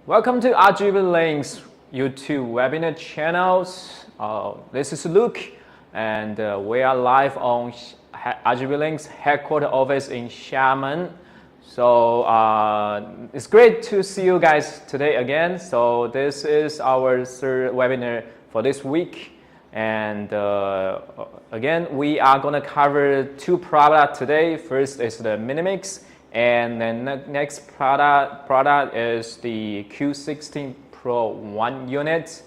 Welcome to RGBlink's YouTube webinar channels. This is Luke, and we are live on RGBlink's headquarters office in Xiamen. So it's great to see you guys today again. So this is our third webinar for this week. And again, we are going to cover two products today. First is the Minimix. And then the next product is the Q16 Pro 1 unit.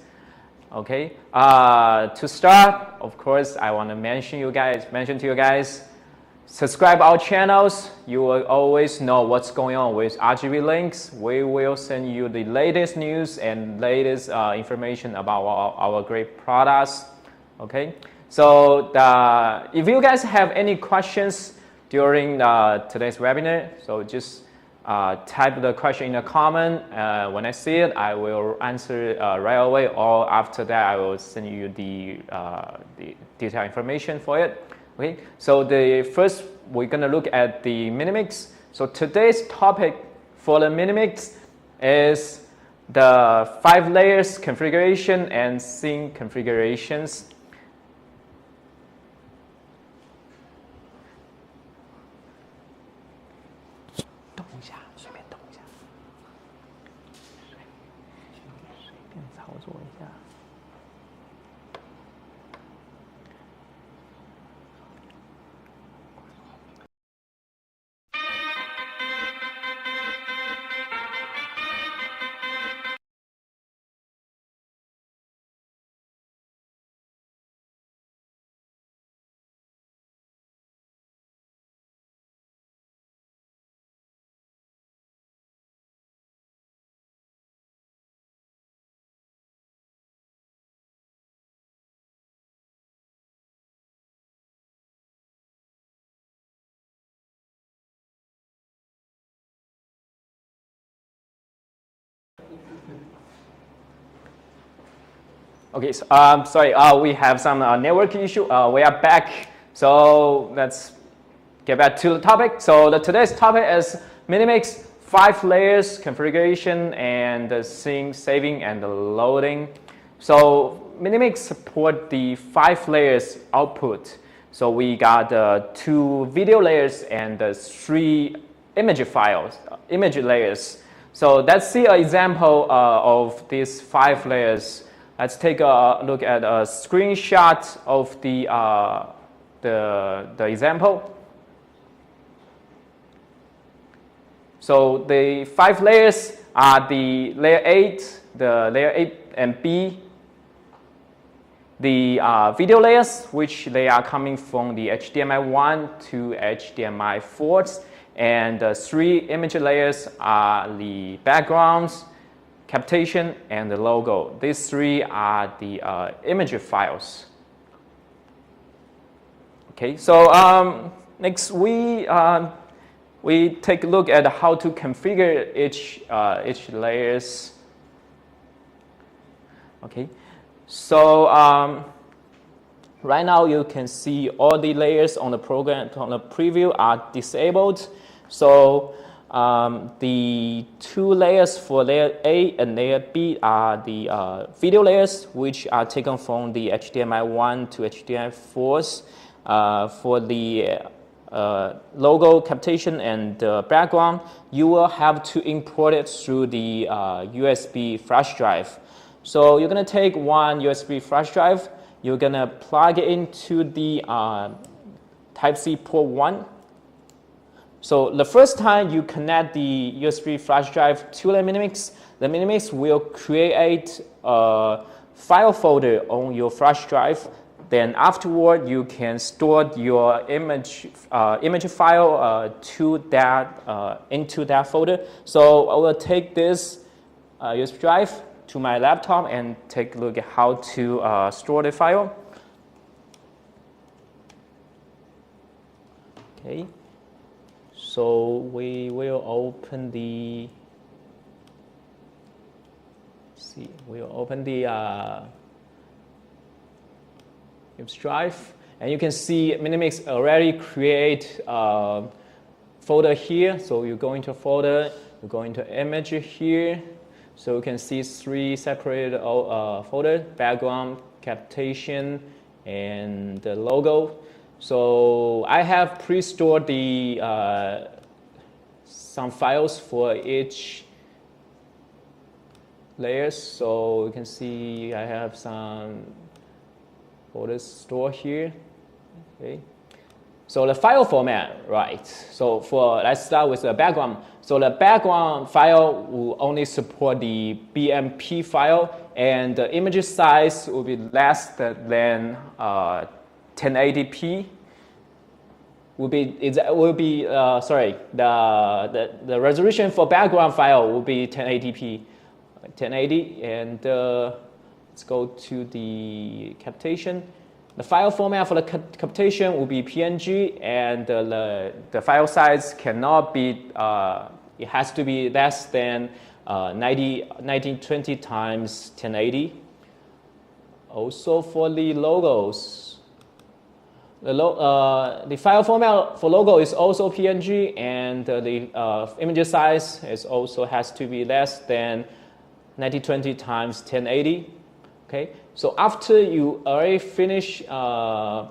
Okay. To start, of course, I want to mention to you guys, subscribe our channels. You will always know what's going on with RGBlinks. We will send you the latest news and latest information about our great products. Okay. So if you guys have any questions during today's webinar, so just type the question in the comment. When I see it, I will answer right away, or after that, I will send you the detailed information for it. Okay, so first we're gonna look at the Minimix. So today's topic for the Minimix is the 5 layers configuration and scene configurations. Okay, so, sorry, we have some network issue. We are back, so let's get back to the topic. So today's topic is Minimix 5 layers configuration and the scene saving and the loading. So Minimix support the 5 layers output. So we got 2 video layers and 3 image layers. So let's see an example of these 5 layers. Let's take a look at a screenshot of the example. So the 5 layers are the layer 8, the layer 8 and B, the video layers, which they are coming from the HDMI 1 to HDMI 4, and the 3 image layers are the backgrounds, capitation, and the logo. These 3 are the image files. Okay, so next we take a look at how to configure each layers. Okay, so right now you can see all the layers on the program on the preview are disabled. So the 2 layers for layer A and layer B are the video layers, which are taken from the HDMI 1 to HDMI 4. For the logo, capitation, and background, you will have to import it through the USB flash drive. So you're going to take one USB flash drive, you're going to plug it into the Type-C port 1. So the first time you connect the USB flash drive to the Minimix will create a file folder on your flash drive. Then afterward, you can store your image file to that into that folder. So I will take this USB drive to my laptop and take a look at how to store the file. Okay. So we will open the drive, and you can see Minimix already create a folder here. So you go into folder, you go into image here. So you can see 3 separate folders: background, captation, and the logo. So I have pre-stored the some files for each layers. So you can see I have some folders stored here. Okay. So the file format, right? So let's start with the background. So the background file will only support the BMP file, and the image size will be less than 1080p. The resolution for background file will be 1080p, 1080, and let's go to the captation. The file format for the captation will be PNG, and the file size cannot be, it has to be less than 1920 times 1080. Also for the logos, the file format for logo is also PNG, and the image size also has to be less than 1920 times 1080. Okay, so after you already finish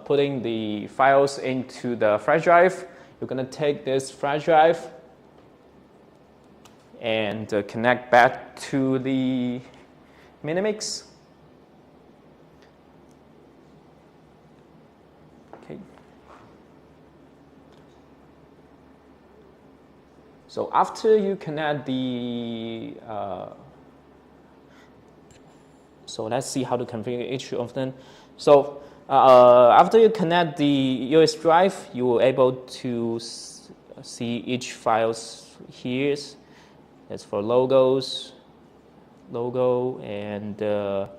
putting the files into the flash drive, you're going to take this flash drive and connect back to the Minimix. Okay. So after you connect the so let's see how to configure each of them. So after you connect the USB drive, you will be able to see each files here. That's for logos, logo, and we'll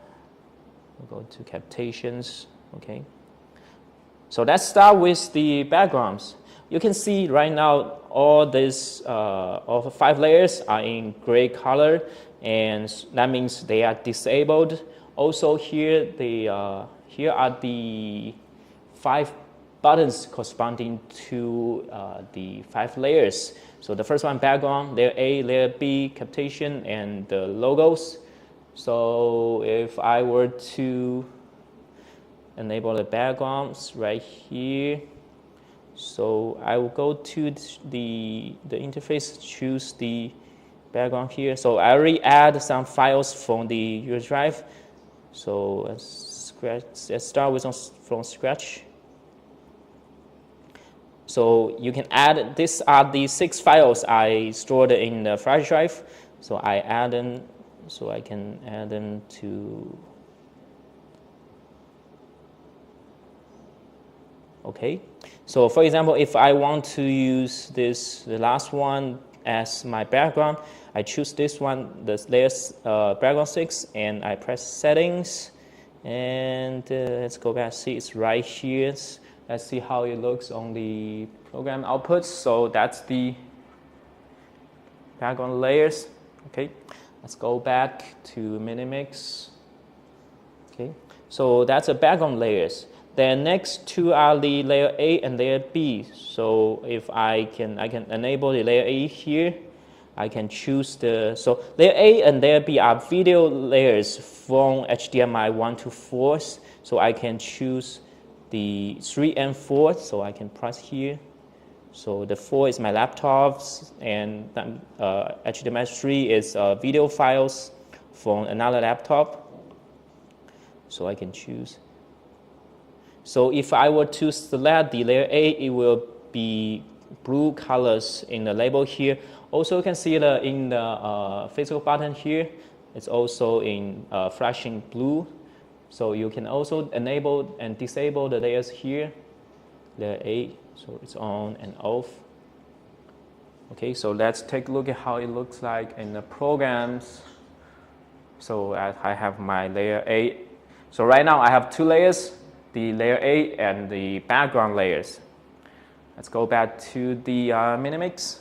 go to captations. Okay. So let's start with the backgrounds. You can see right now all these all the 5 layers are in gray color, and that means they are disabled. Also here here are the 5 buttons corresponding to the 5 layers. So the first one, background, layer A, layer B, captation, and the logos. So if I were to enable the backgrounds right here, so I will go to the interface, choose the background here. So I already add some files from the USB drive. So let's start with from scratch. So you can add, these are the 6 files I stored in the flash drive. So I add them, so I can add them to, okay. So for example, if I want to use the last one as my background, I choose this one, the layers background 6, and I press settings, and let's go back, see it's right here. Let's see how it looks on the program outputs. So that's the background layers. Okay, let's go back to Minimix. Okay, so that's the background layers. Then next 2 are the layer A and layer B. So if I can enable the layer A here. I can choose so layer A and layer B are video layers from HDMI 1 to 4. So I can choose the 3 and 4. So I can press here. So the 4 is my laptops, and HDMI 3 is video files from another laptop. So I can choose. So if I were to select the layer A, it will be blue colors in the label here. Also, you can see in the physical button here, it's also in flashing blue. So you can also enable and disable the layers here. Layer A, so it's on and off. Okay, so let's take a look at how it looks like in the programs. So I have my layer A. So right now I have 2 layers, the layer A and the background layers. Let's go back to the Minimix.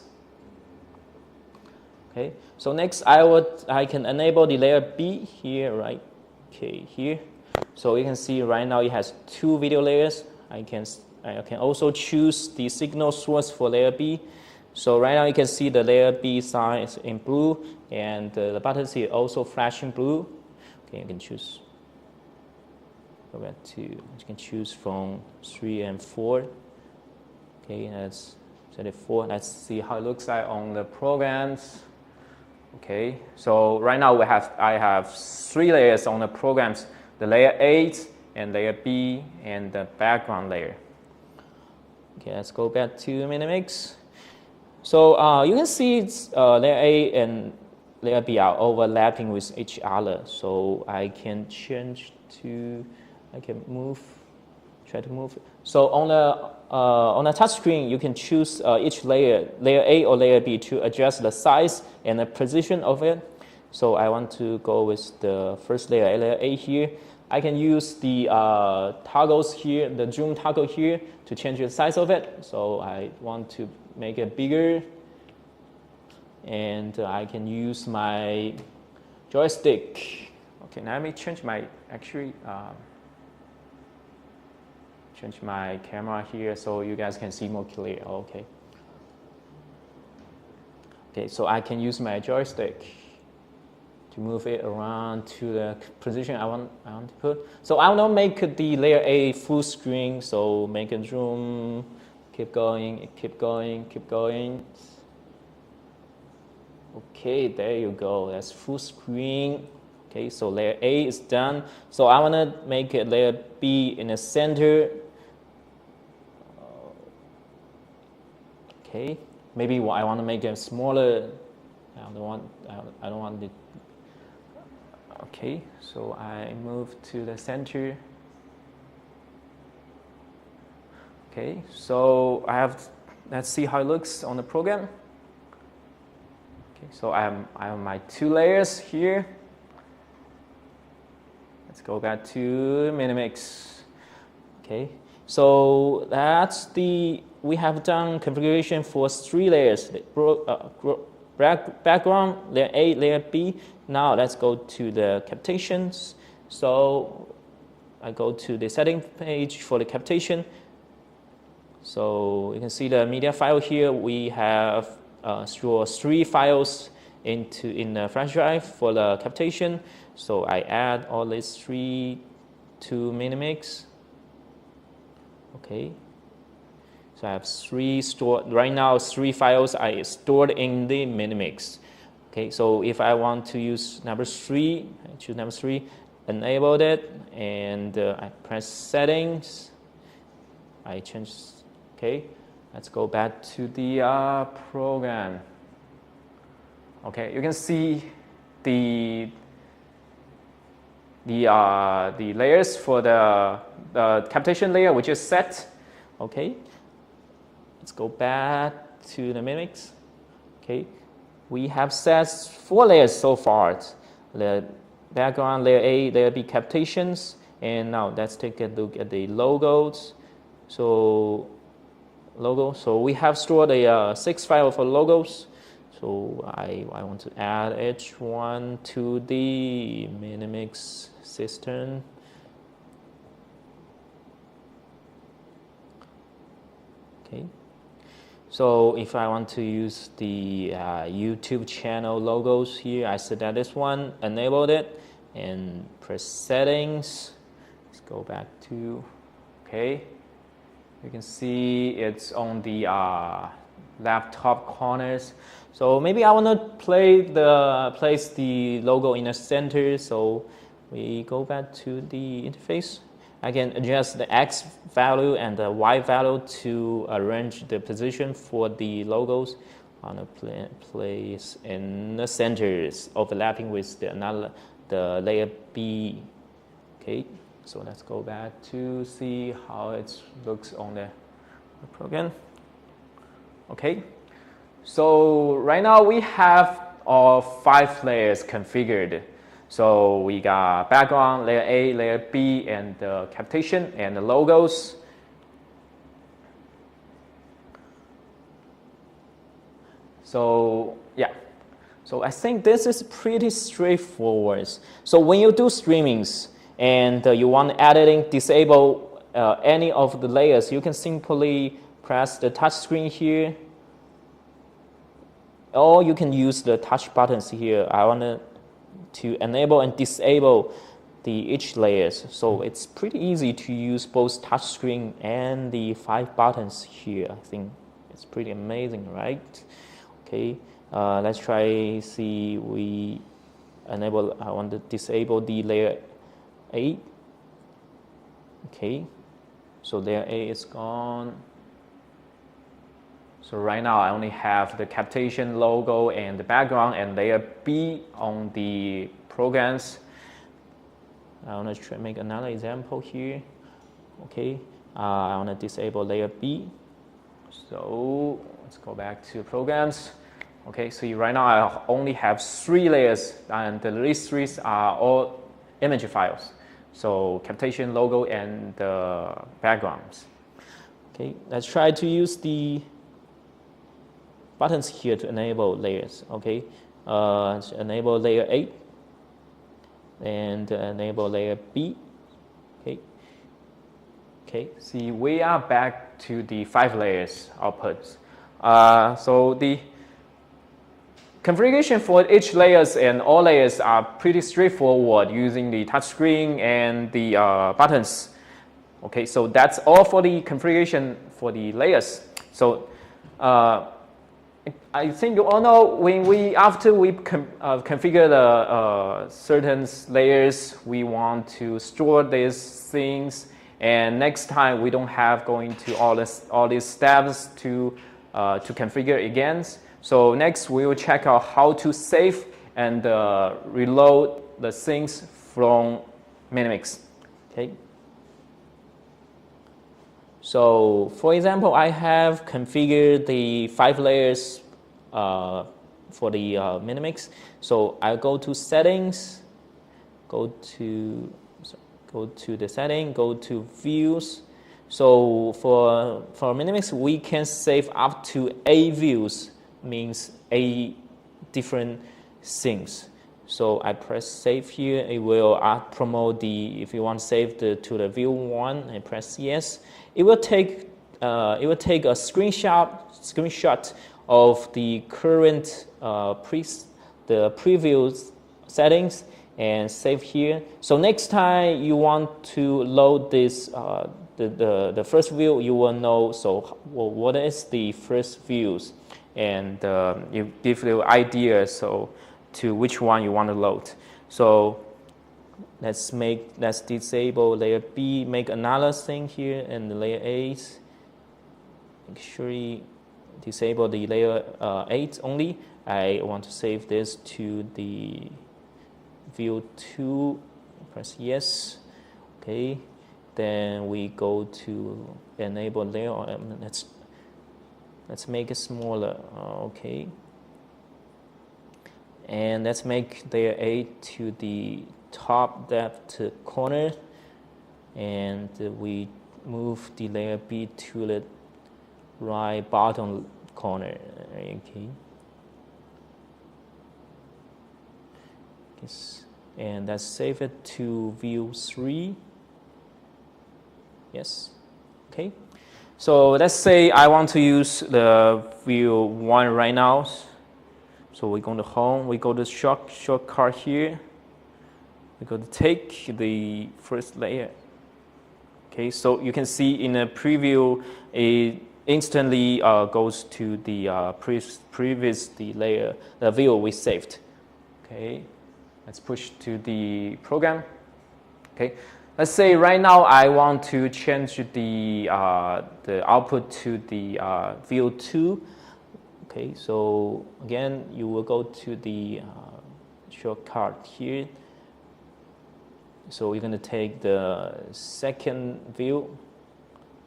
Okay, so next I can enable the layer B here, right? Okay, here. So you can see right now it has 2 video layers. I can also choose the signal source for layer B. So right now you can see the layer B sign is in blue, and the buttons here also flashing blue. Okay, you can choose. Go back to, you can choose from 3 and 4. Okay, let's set it 4. Let's see how it looks like on the programs. Okay, so right now I have 3 layers on the programs: the layer 8 and layer B and the background layer. Okay, let's go back to Minimix. So you can see layer A and layer B are overlapping with each other. So I can change to, I can move, try to move it. So on the touch screen, you can choose each layer A or layer B, to adjust the size and the position of it. So I want to go with the first layer A here. I can use the toggles here, the zoom toggle here, to change the size of it. So I want to make it bigger, and I can use my joystick. Okay, now let me change my, change my camera here so you guys can see more clear. Okay. Okay, so I can use my joystick to move it around to the position I want to put. So I will make the layer A full screen. So make a zoom, keep going, keep going, keep going. Okay, there you go. That's full screen. Okay, so layer A is done. So I want to make it layer B in the center. Okay, maybe I want to make it smaller. I don't want it. Okay, so I move to the center. Okay, so let's see how it looks on the program. Okay, so I have my 2 layers here. Let's go back to Minimix. Okay, so we have done configuration for 3 layers. Background, layer A, layer B. Now let's go to the captations. So I go to the setting page for the captation. So you can see the media file here. We have stored 3 files in the flash drive for the captation. So I add all these 3 to Minimix. Okay. So I have 3 stored, right now 3 files I stored in the Minimix. Okay, so if I want to use number 3, I choose number 3, enable it, and I press settings. I change, okay, let's go back to the program. Okay, you can see the layers for the captation layer, which is set. Okay. Let's go back to the Minimix. Okay, we have set 4 layers so far. The background, layer A, layer B captations, and now let's take a look at the logos. So we have stored a 6 file for logos. So I want to add each one to the Minimix system. Okay. So if I want to use the YouTube channel logos here, I select this one, enabled it, and press settings. Let's go back to, okay. You can see it's on the left top corners. So maybe I want to place the logo in the center. So we go back to the interface. I can adjust the X value and the Y value to arrange the position for the logos on a place in the center, overlapping with the layer B. Okay, so let's go back to see how it looks on the program. Okay, so right now we have all 5 layers configured. So we got background, layer A, layer B, and the captation and the logos. So yeah, so I think this is pretty straightforward. So when you do streamings and you want editing, disable any of the layers, you can simply press the touch screen here. or you can use the touch buttons here. I want to enable and disable each layers. So it's pretty easy to use both touch screen and the 5 buttons here. I think it's pretty amazing, right? Okay, let's try see we enable. I want to disable the layer 8. Okay, so layer 8 is gone. So right now I only have the capitation logo and the background and layer B on the programs. I want to try make another example here. Okay, I want to disable layer B. So let's go back to programs. Okay, so right now I only have 3 layers, and these 3 are all image files. So capitation, logo, and the backgrounds. Okay, let's try to use the buttons here to enable layers. Okay, let's enable layer 8 and enable layer B. Okay. Okay, see, we are back to the 5 layers outputs. So the configuration for each layers and all layers are pretty straightforward using the touchscreen and the buttons. Okay, so that's all for the configuration for the layers. So I think you all know when after we configure the certain layers, we want to store these things, and next time we don't have going to all these steps to configure again. So next we will check out how to save and reload the things from Minimix. Okay. So for example, I have configured the 5 layers for the Minimix. So I go to settings, go to the setting, go to views. So for Minimix, we can save up to 8 views, means 8 different things. So I press save here. It will promote the, if you want to save to the view 1, I press yes. It will take a screenshot of the current the previous settings and save here. So next time you want to load this the first view, you will know. So what is the first views, and you give the idea so to which one you want to load. So let's disable layer B, make another thing here, and the layer 8. Make sure you disable the layer 8 only. I want to save this to the view 2. Press yes. Okay. Then we go to enable layer. Let's make it smaller. Okay. And let's make layer 8 to the top left corner, and we move the layer B to the right bottom corner. Okay. Yes. And let's save it to view 3. Yes. Okay. So let's say I want to use the view 1 right now. So we go to home, we go to shortcut here. We go to take the first layer. Okay, so you can see in the preview, it instantly goes to the previous layer, the view we saved. Okay, let's push to the program. Okay, let's say right now I want to change the output to the view 2. Okay, so again, you will go to the shortcut here. So we're going to take the second view.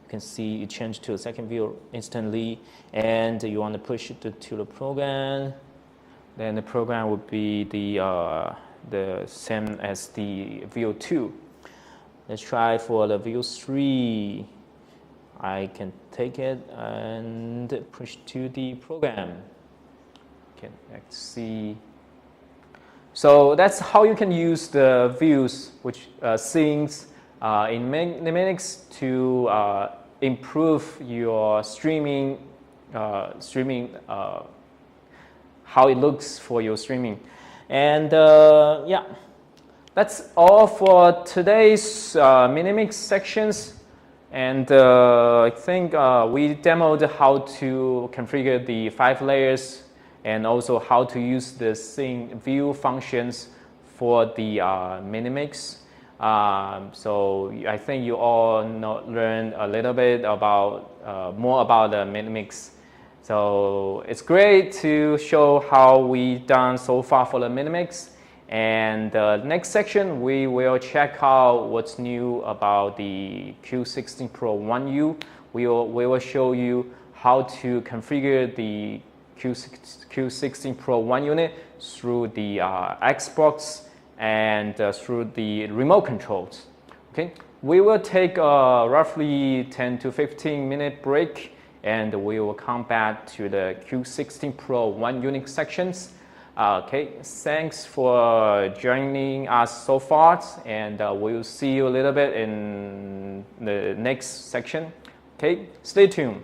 You can see it changed to a second view instantly, and you want to push it to the program. Then the program would be the same as the view 2. Let's try for the view 3. I can take it and push to the program. Okay, let's see. So that's how you can use the views, which scenes in Minimix to improve your streaming how it looks for your streaming. And yeah, that's all for today's Minimix sections. And I think we demoed how to configure the 5 layers and also how to use the scene view functions for the Minimix. So I think you all learned a little bit about more about the Minimix. So it's great to show how we've done so far for the Minimix. And next section, we will check out what's new about the Q16 Pro 1U. We will show you how to configure the Q16 Pro 1 unit through the Xbox and through the remote controls. Okay, we will take a roughly 10 to 15 minute break, and we will come back to the Q16 Pro 1 unit sections. Okay, thanks for joining us so far, and we'll see you a little bit in the next section. Okay, stay tuned.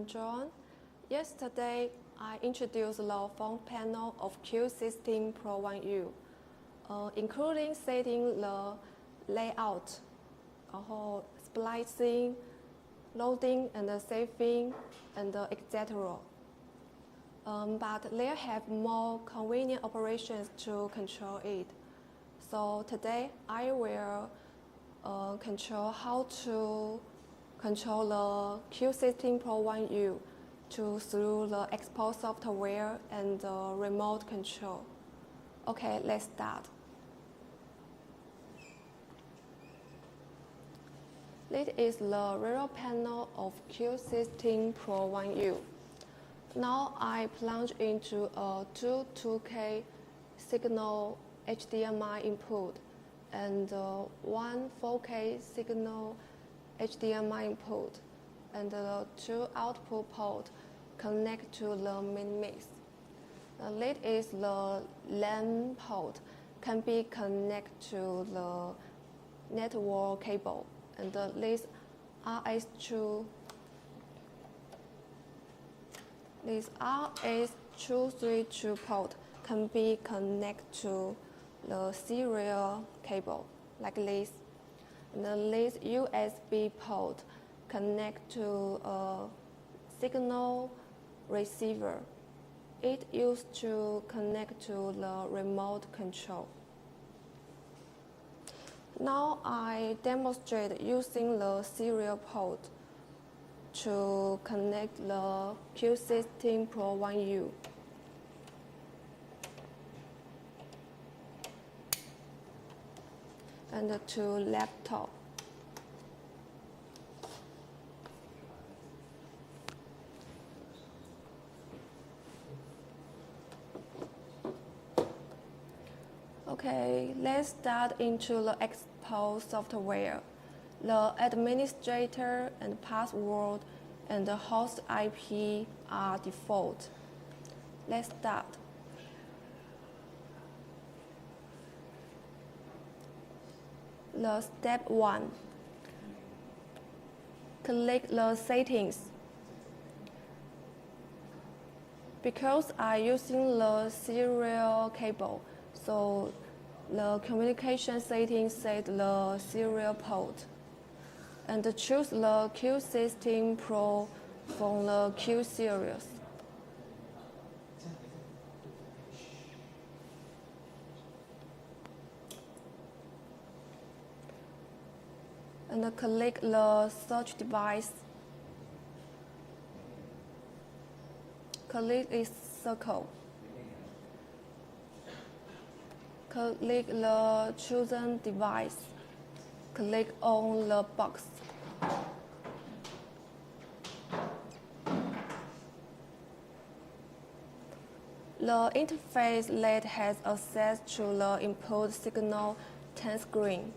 John. Yesterday, I introduced the front panel of Q16 Pro 1U, including setting the layout, splicing, loading and saving, and etc. But there have more convenient operations to control it. So today, I will control how to control the Q16 Pro 1U through the export software and the remote control. Okay, let's start. This is the rear panel of Q16 Pro 1U. Now I plunge into a 2K signal HDMI input and one 4K signal HDMI input, and the two output ports connect to the main mix. The lead is the LAN port, can be connected to the network cable, and this RS232 port can be connected to the serial cable, like this. And this USB port connect to a signal receiver. It used to connect to the remote control. Now I demonstrate using the serial port to connect the Q16 Pro 1U. And to laptop. Okay, let's start into the export software. The administrator and password and the host IP are default. Let's start. The step 1. Click the settings. Because I'm using the serial cable, so the communication settings set the serial port. And choose the Q16 Pro from the Q series. And click the search device. Click this circle. Click the chosen device. Click on the box. The interface LED has access to the input signal 10 screen,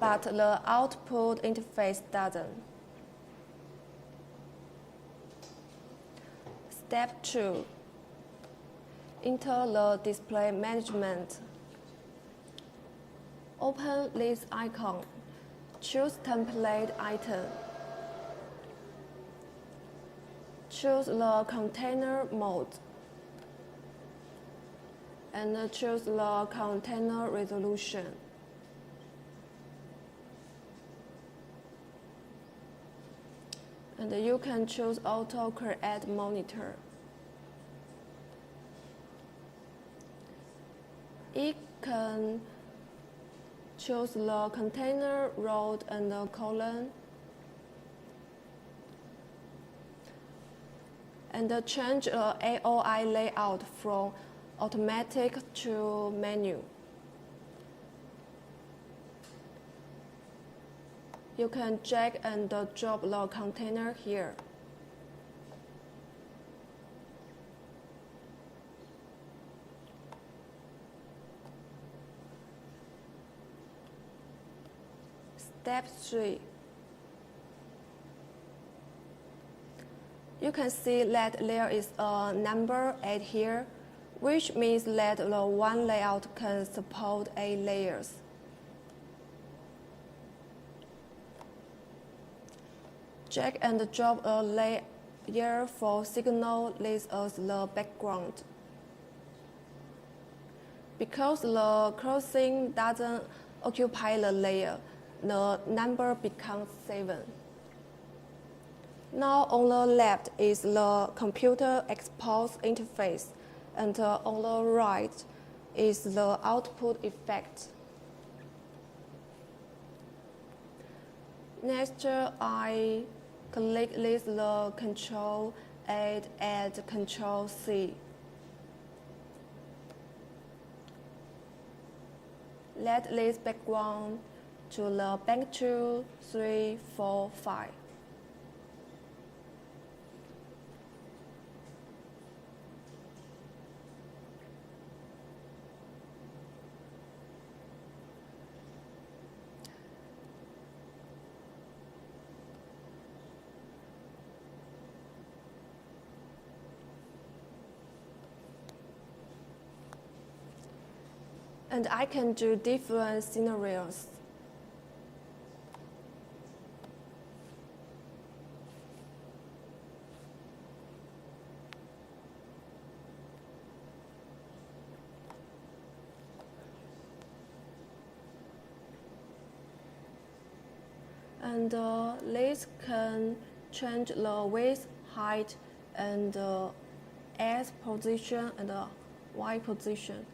but the output interface doesn't. Step 2. Enter the display management. Open this icon. Choose template item. Choose the container mode. And choose the container resolution. And you can choose auto create monitor. It can choose the container, row, and the column. And change the AOI layout from automatic to menu. You can drag and drop the container here. Step 3. You can see that there is a number 8 here, which means that the one layout can support 8 layers. Drag and drop a layer for signal list as the background. Because the crossing doesn't occupy the layer, the number becomes 7. Now on the left is the computer export interface, and on the right is the output effect. Next, I click list the Control and Control C. Let this background to the bank 2, 3, 4, 5. And I can do different scenarios. And this can change the width, height, and X position and Y position.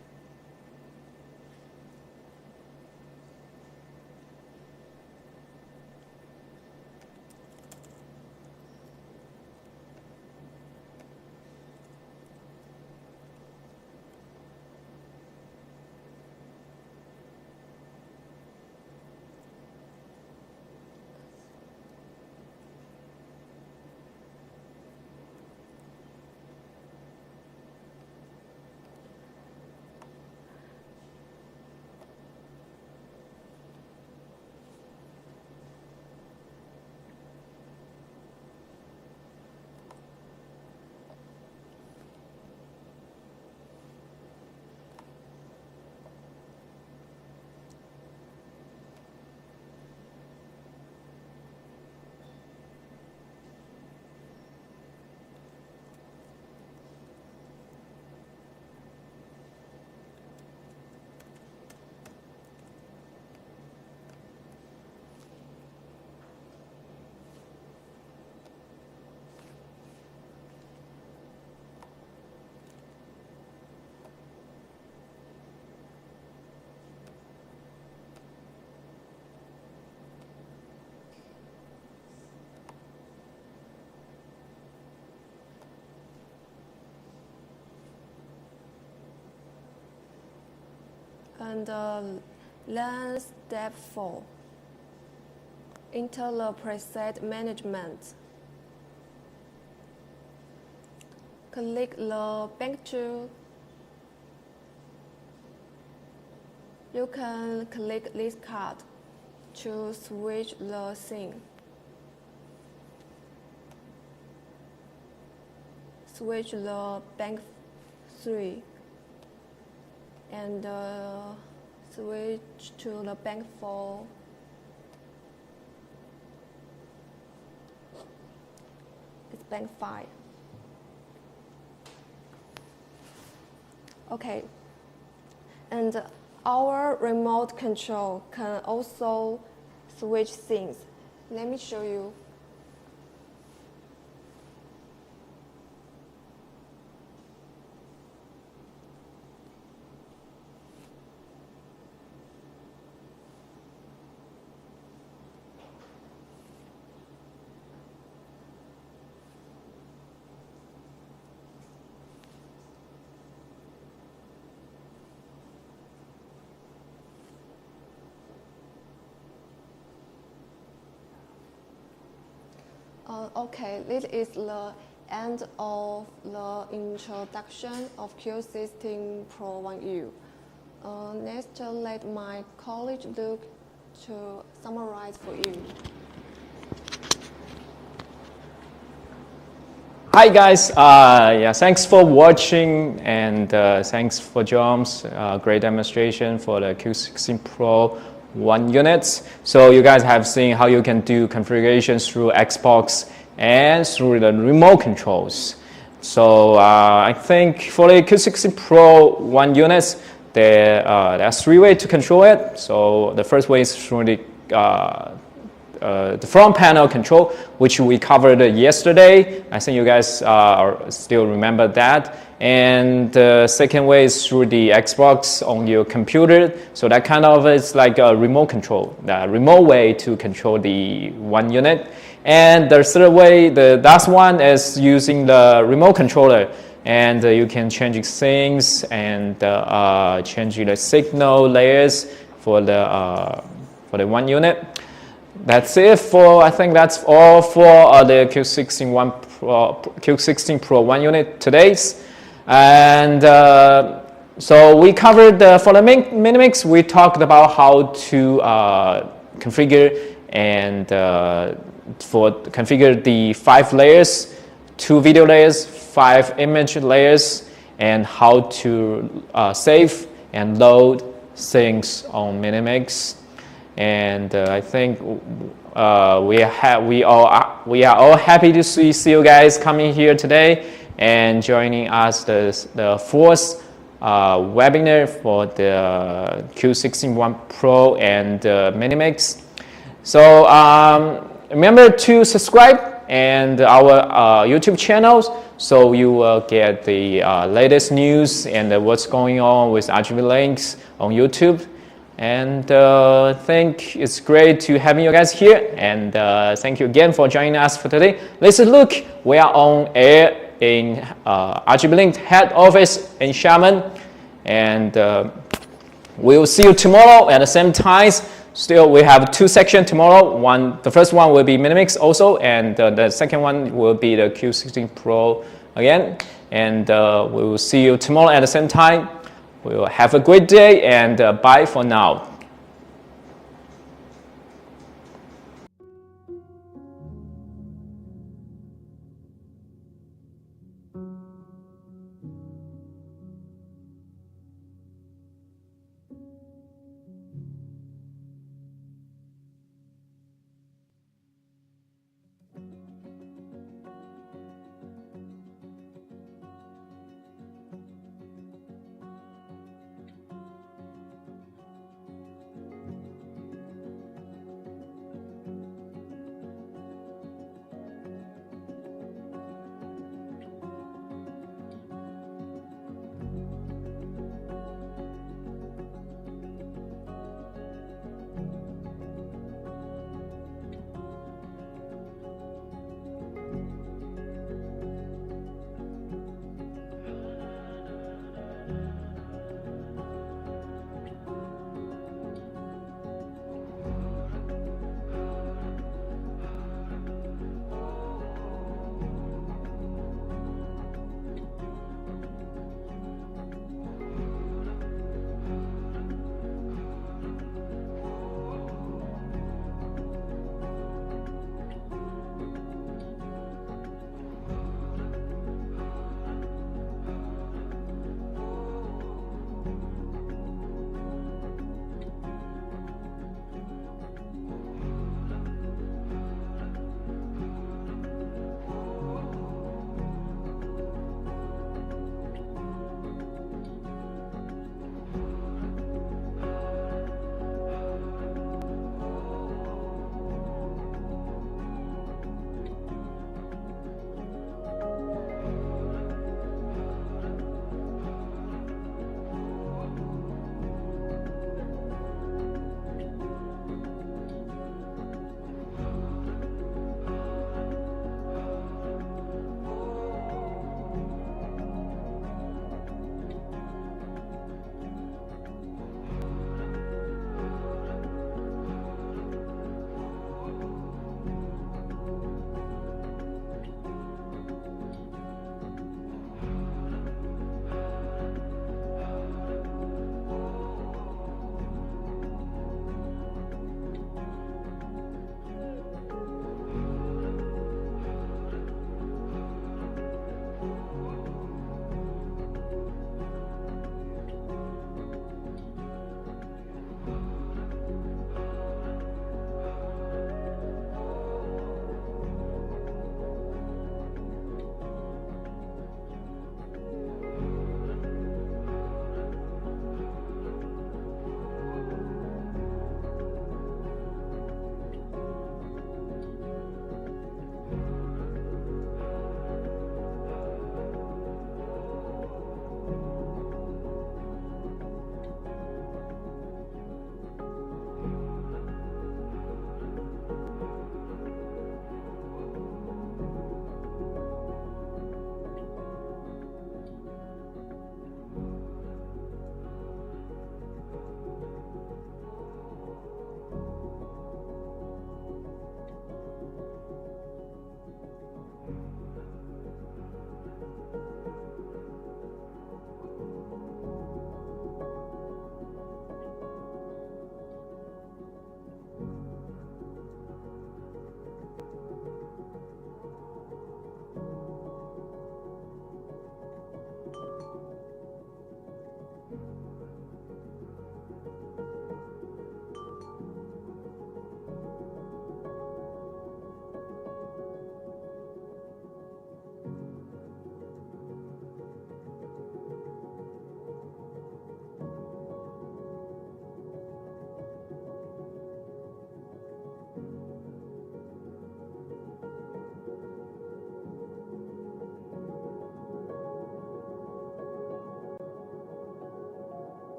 And then step 4, enter the preset management. Click the bank tool. You can click this card to switch the scene. Switch the bank 3 and switch to the bank 4. It's bank 5. Okay. And our remote control can also switch scenes. Let me show you. Okay, this is the end of the introduction of Q16 Pro 1U. Next, let my colleague Luke to summarize for you. Hi guys, thanks for watching, and thanks for John's great demonstration for the Q16 Pro 1 unit. So you guys have seen how you can do configurations through Xbox and through the remote controls. So I think for the Q60 Pro 1 units, there's 3 ways to control it. So the first way is through the front panel control, which we covered yesterday. I think you guys still remember that. And the second way is through the Xbox on your computer. So that kind of is like a remote control, the remote way to control the 1 unit. And the third way, the last one is using the remote controller. And you can change things and change the signal layers for the 1 unit. That's it for, I think that's all for the Q16 Pro 1 unit today's. And so we covered for the Minimix, we talked about how to configure and configure the 5 layers, 2 video layers, 5 image layers, and how to save and load things on Minimix. And I think we are all happy to see you guys coming here today and joining us the 4th webinar for the Q16 Pro and Minimix. So remember to subscribe and our YouTube channels, so you will get the latest news and what's going on with RGBlink on YouTube. And I think it's great to having you guys here. And thank you again for joining us for today. Let's look. We are on air in RGBlink head office in Xiamen. And we'll see you tomorrow at the same time. Still, we have 2 sections tomorrow. The first one will be Minimix also. And the second one will be the Q16 Pro again. And we will see you tomorrow at the same time. We will have a great day and bye for now.